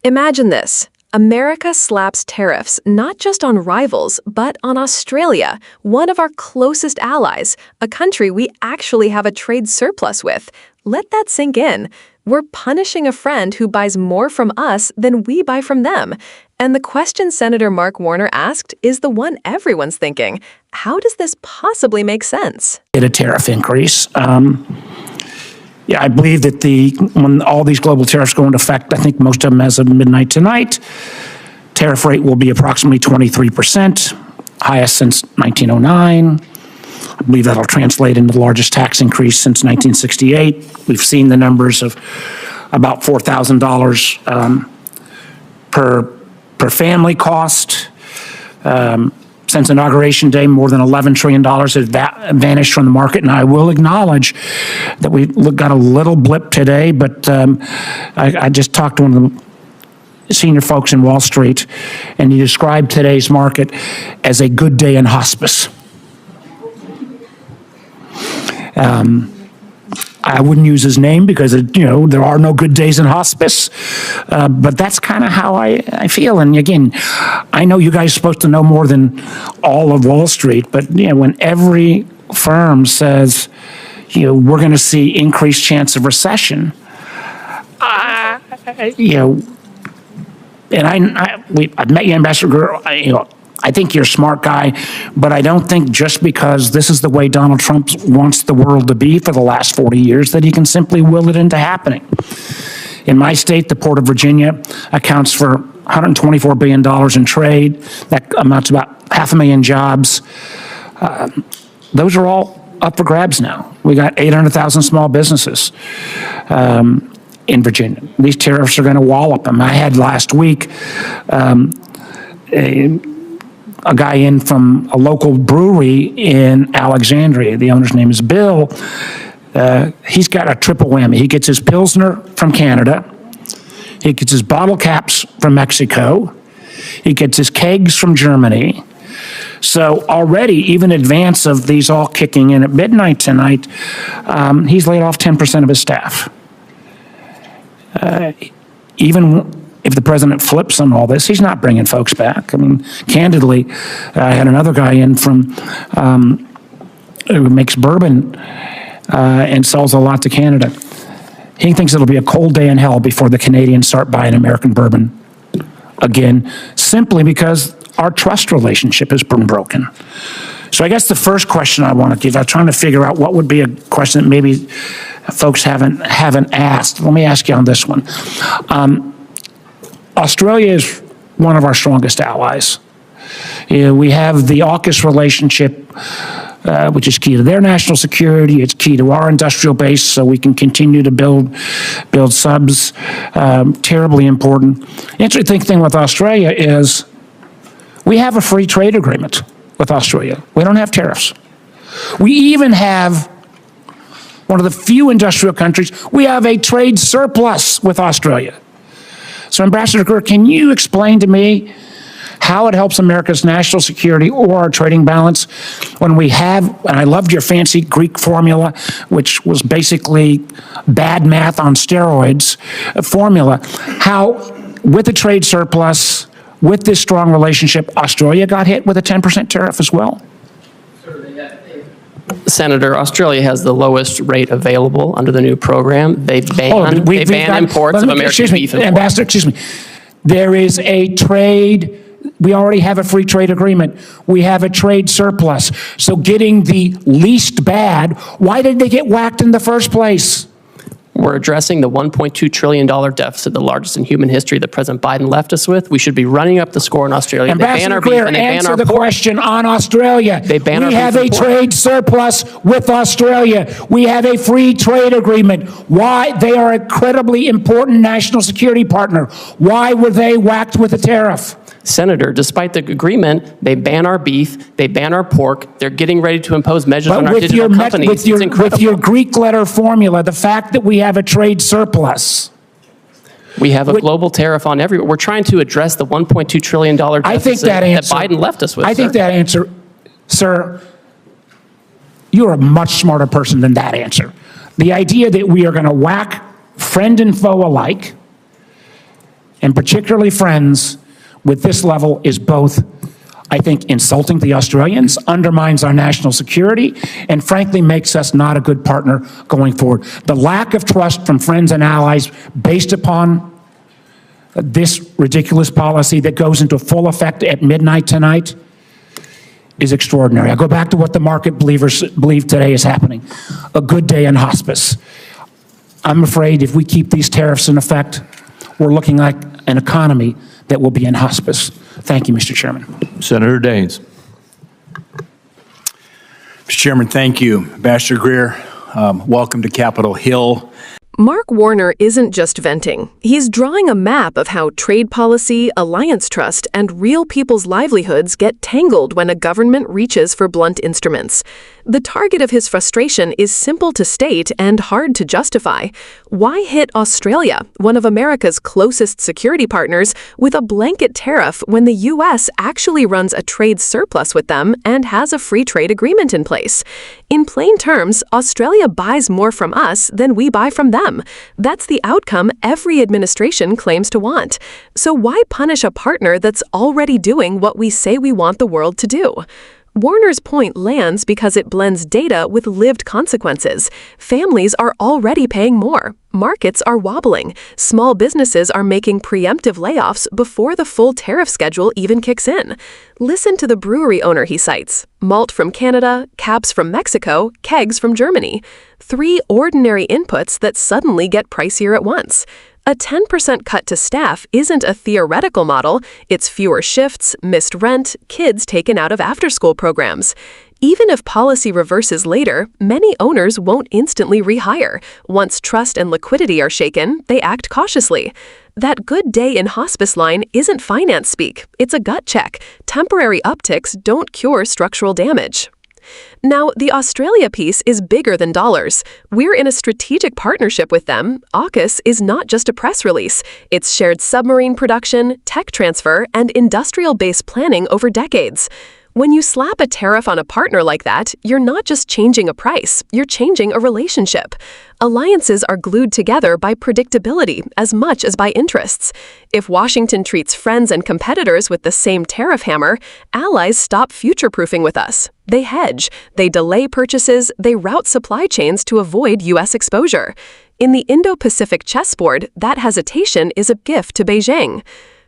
Imagine this. America slaps tariffs not just on rivals, but on Australia, one of our closest allies, a country we actually have a trade surplus with. Let that sink in. We're punishing a friend who buys more from us than we buy from them. And the question Senator Mark Warner asked is the one everyone's thinking. How does this possibly make sense? A tariff increase. Yeah, I believe that when all these global tariffs go into effect, I think most of them as of midnight tonight, tariff rate will be approximately 23%, highest since 1909. I believe that'll translate into the largest tax increase since 1968. We've seen the numbers of about $4,000 per family cost. Since Inauguration Day, more than $11 trillion has vanished from the market. And I will acknowledge that we got a little blip today, but I just talked to one of the senior folks in Wall Street, and he described today's market as a good day in hospice. I wouldn't use his name because, there are no good days in hospice, but that's kind of how I feel. And again, I know you guys are supposed to know more than all of Wall Street, but when every firm says, we're going to see increased chance of recession, and I've met you, Ambassador Greer, I think you're a smart guy, but I don't think just because this is the way Donald Trump wants the world to be for the last 40 years that he can simply will it into happening. In my state, the Port of Virginia accounts for $124 billion in trade. That amounts to about 500,000 jobs. Those are all up for grabs now. We got 800,000 small businesses in Virginia. These tariffs are going to wallop them. I had last week a guy in from a local brewery in Alexandria. The owner's name is Bill. He's got a triple whammy. He gets his Pilsner from Canada. He gets his bottle caps from Mexico. He gets his kegs from Germany. So already, even in advance of these all kicking in at midnight tonight, he's laid off 10% of his staff. Even if the president flips on all this, he's not bringing folks back. I mean, candidly, I had another guy in from who makes bourbon and sells a lot to Canada. He thinks it'll be a cold day in hell before the Canadians start buying American bourbon again, simply because our trust relationship has been broken. So I guess the first question I want to give, I'm trying to figure out what would be a question that maybe folks haven't asked. Let me ask you on this one. Australia is one of our strongest allies. We have the AUKUS relationship, which is key to their national security. It's key to our industrial base, so we can continue to build subs. Terribly important. Interesting thing with Australia is we have a free trade agreement with Australia. We don't have tariffs. We even have one of the few industrial countries, we have a trade surplus with Australia. So Ambassador Greer, can you explain to me how it helps America's national security or our trading balance when we have, and I loved your fancy Greek formula, which was basically bad math on steroids formula, how with the trade surplus, with this strong relationship, Australia got hit with a 10% tariff as well? Senator, Australia has the lowest rate available under the new program. They ban imports of American beef and pork. Ambassador, excuse me. There is a trade. We already have a free trade agreement. We have a trade surplus. So getting the least bad, why did they get whacked in the first place? We're addressing the $1.2 trillion deficit, the largest in human history that President Biden left us with. We should be running up the score in Australia. Ambassador Greer, answer the question on Australia. They ban our beef and pork. We have a trade surplus with Australia. We have a free trade agreement. Why? They are a incredibly important national security partner. Why were they whacked with a tariff? Senator, despite the agreement, they ban our beef, they ban our pork, they're getting ready to impose measures on our digital companies. It's incredible. With your Greek letter formula, the fact that we have a trade surplus. We have a global tariff on everywhere. We're trying to address the $1.2 trillion deficit that Biden left us with. I think that answer, sir, you're a much smarter person than that answer. The idea that we are going to whack friend and foe alike and particularly friends, with this level is both, I think, insulting the Australians, undermines our national security, and frankly makes us not a good partner going forward. The lack of trust from friends and allies based upon this ridiculous policy that goes into full effect at midnight tonight is extraordinary. I go back to what the market believers believe today is happening. A good day in hospice. I'm afraid if we keep these tariffs in effect, we're looking like an economy that will be in hospice. Thank you, Mr. Chairman. Senator Daines. Mr. Chairman, thank you. Ambassador Greer, welcome to Capitol Hill. Mark Warner isn't just venting. He's drawing a map of how trade policy, alliance trust, and real people's livelihoods get tangled when a government reaches for blunt instruments. The target of his frustration is simple to state and hard to justify. Why hit Australia, one of America's closest security partners, with a blanket tariff when the U.S. actually runs a trade surplus with them and has a free trade agreement in place? In plain terms, Australia buys more from us than we buy from them. That's the outcome every administration claims to want. So why punish a partner that's already doing what we say we want the world to do? Warner's point lands because it blends data with lived consequences. Families are already paying more. Markets are wobbling. Small businesses are making preemptive layoffs before the full tariff schedule even kicks in. Listen to the brewery owner he cites. Malt from Canada, caps from Mexico, kegs from Germany. 3 ordinary inputs that suddenly get pricier at once. A 10% cut to staff isn't a theoretical model. It's fewer shifts, missed rent, kids taken out of after-school programs. Even if policy reverses later, many owners won't instantly rehire. Once trust and liquidity are shaken, they act cautiously. That good day in hospice line isn't finance speak. It's a gut check. Temporary upticks don't cure structural damage. Now, the Australia piece is bigger than dollars. We're in a strategic partnership with them. AUKUS is not just a press release. It's shared submarine production, tech transfer, and industrial-based planning over decades. When you slap a tariff on a partner like that, you're not just changing a price, you're changing a relationship. Alliances are glued together by predictability as much as by interests. If Washington treats friends and competitors with the same tariff hammer, allies stop future-proofing with us. They hedge, they delay purchases, they route supply chains to avoid U.S. exposure. In the Indo-Pacific chessboard, that hesitation is a gift to Beijing.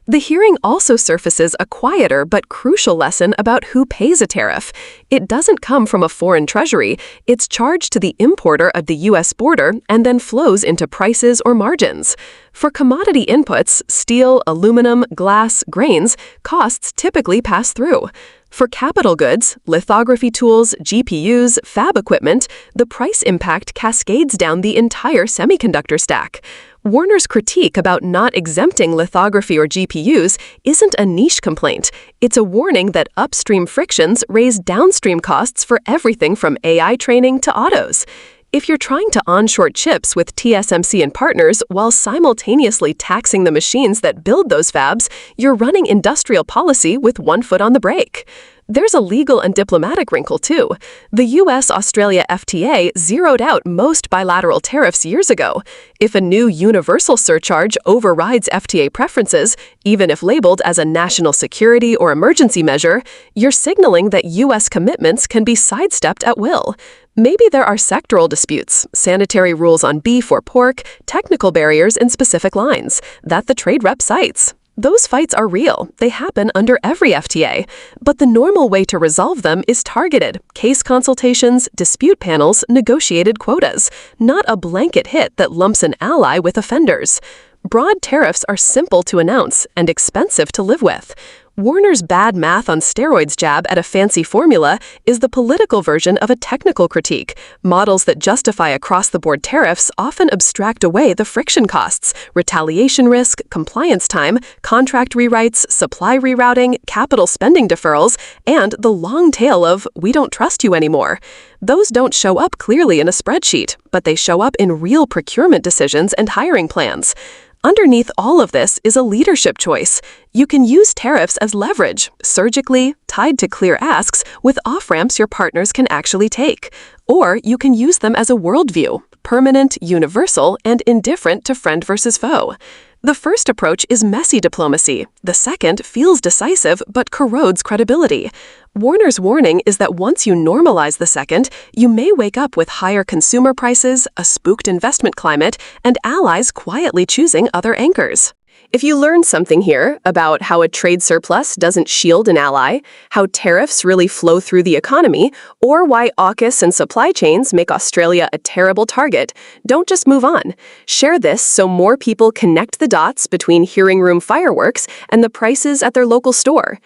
The hearing also surfaces a quieter but crucial lesson about who pays a tariff. It doesn't come from a foreign treasury. It's charged to the importer at the U.S. border and then flows into prices or margins. For commodity inputs, steel, aluminum, glass, grains, costs typically pass through. For capital goods, lithography tools, GPUs, fab equipment, the price impact cascades down the entire semiconductor stack. Warner's critique about not exempting lithography or GPUs isn't a niche complaint. It's a warning that upstream frictions raise downstream costs for everything from AI training to autos. If you're trying to onshore chips with TSMC and partners while simultaneously taxing the machines that build those fabs, you're running industrial policy with one foot on the brake. There's a legal and diplomatic wrinkle, too. The U.S.-Australia FTA zeroed out most bilateral tariffs years ago. If a new universal surcharge overrides FTA preferences, even if labeled as a national security or emergency measure, you're signaling that U.S. commitments can be sidestepped at will. Maybe there are sectoral disputes, sanitary rules on beef or pork, technical barriers in specific lines, that the trade rep cites. Those fights are real. They happen under every FTA. But the normal way to resolve them is targeted, case consultations, dispute panels, negotiated quotas, not a blanket hit that lumps an ally with offenders. Broad tariffs are simple to announce and expensive to live with. Warner's bad math on steroids jab at a fancy formula is the political version of a technical critique. Models that justify across-the-board tariffs often abstract away the friction costs, retaliation risk, compliance time, contract rewrites, supply rerouting, capital spending deferrals, and the long tail of "we don't trust you anymore." Those don't show up clearly in a spreadsheet, but they show up in real procurement decisions and hiring plans. Underneath all of this is a leadership choice. You can use tariffs as leverage, surgically, tied to clear asks, with off-ramps your partners can actually take. Or you can use them as a worldview, permanent, universal, and indifferent to friend versus foe. The first approach is messy diplomacy. The second feels decisive but corrodes credibility. Warner's warning is that once you normalize the second, you may wake up with higher consumer prices, a spooked investment climate, and allies quietly choosing other anchors. If you learned something here about how a trade surplus doesn't shield an ally, how tariffs really flow through the economy, or why AUKUS and supply chains make Australia a terrible target, don't just move on. Share this so more people connect the dots between hearing room fireworks and the prices at their local store.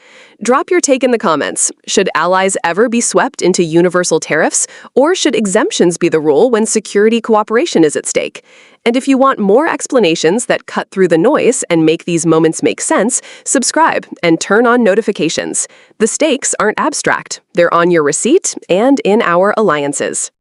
Drop your take in the comments. Should allies ever be swept into universal tariffs, or should exemptions be the rule when security cooperation is at stake? And if you want more explanations that cut through the noise and make these moments make sense, subscribe and turn on notifications. The stakes aren't abstract. They're on your receipt and in our alliances.